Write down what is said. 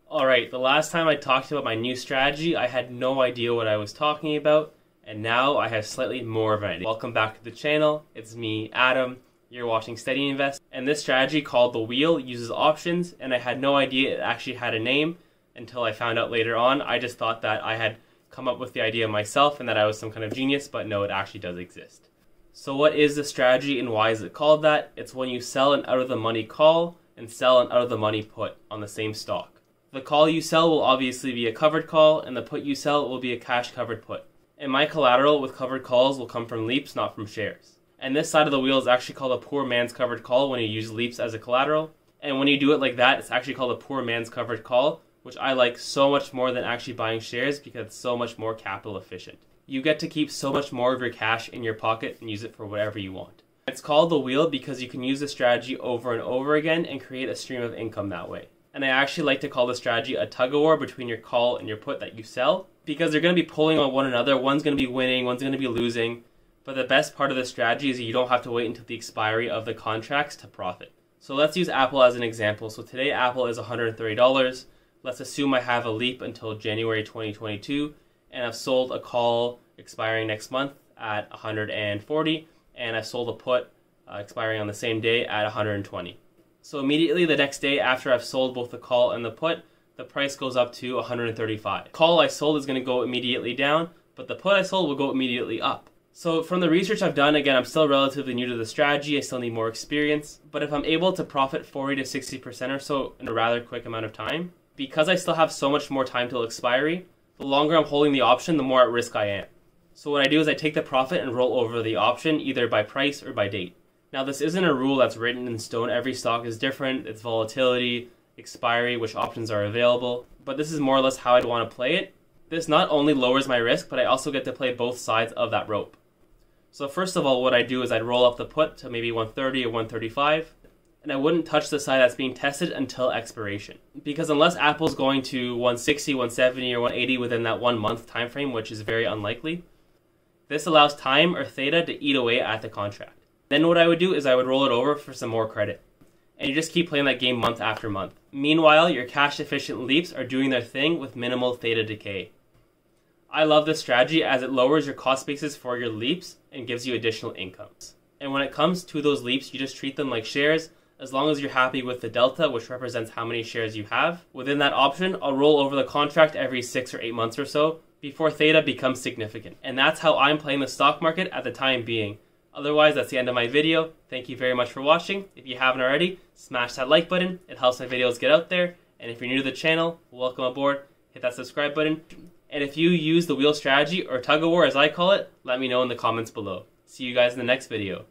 Alright, the last time I talked about my new strategy, I had no idea what I was talking about, and now I have slightly more of an idea. Welcome back to the channel, it's me, Adam, you're watching Steady Invest, and this strategy called the Wheel uses options, and I had no idea it actually had a name until I found out later on. I just thought that I had come up with the idea myself and that I was some kind of genius, but no, it actually does exist. So what is the strategy and why is it called that? It's when you sell an out-of-the-money call and sell an out-of-the-money put on the same stock. The call you sell will obviously be a covered call, and the put you sell will be a cash covered put. And my collateral with covered calls will come from leaps, not from shares. And this side of the wheel is actually called a poor man's covered call when you use leaps as a collateral. And when you do it like that, it's actually called a poor man's covered call, which I like so much more than actually buying shares because it's so much more capital efficient. You get to keep so much more of your cash in your pocket and use it for whatever you want. It's called the Wheel because you can use the strategy over and over again and create a stream of income that way. And I actually like to call the strategy a tug-of-war between your call and your put that you sell, because they're going to be pulling on one another. One's going to be winning, one's going to be losing. But the best part of the strategy is you don't have to wait until the expiry of the contracts to profit. So let's use Apple as an example. So today Apple is $130. Let's assume I have a leap until January 2022, and I've sold a call expiring next month at $140, and I've sold a put expiring on the same day at $120. So immediately the next day after I've sold both the call and the put, the price goes up to $135. The call I sold is going to go immediately down, but the put I sold will go immediately up. So from the research I've done, again, I'm still relatively new to the strategy, I still need more experience, but if I'm able to profit 40 to 60% or so in a rather quick amount of time, because I still have so much more time till expiry, the longer I'm holding the option, the more at risk I am. So what I do is I take the profit and roll over the option either by price or by date. Now this isn't a rule that's written in stone. Every stock is different, its volatility, expiry, which options are available, but this is more or less how I'd want to play it. This not only lowers my risk, but I also get to play both sides of that rope. So first of all, what I do is I'd roll up the put to maybe 130 or 135, and I wouldn't touch the side that's being tested until expiration. Because unless Apple's going to 160, 170, or 180 within that 1 month time frame, which is very unlikely, this allows time or theta to eat away at the contract. Then what I would do is I would roll it over for some more credit. And you just keep playing that game month after month. Meanwhile, your cash efficient leaps are doing their thing with minimal theta decay. I love this strategy as it lowers your cost basis for your leaps and gives you additional incomes. And when it comes to those leaps, you just treat them like shares as long as you're happy with the delta, which represents how many shares you have. Within that option, I'll roll over the contract every 6 or 8 months or so before theta becomes significant. And that's how I'm playing the stock market at the time being. Otherwise, that's the end of my video. Thank you very much for watching. If you haven't already, smash that like button. It helps my videos get out there. And if you're new to the channel, welcome aboard. Hit that subscribe button. And if you use the wheel strategy or tug-of-war as I call it, let me know in the comments below. See you guys in the next video.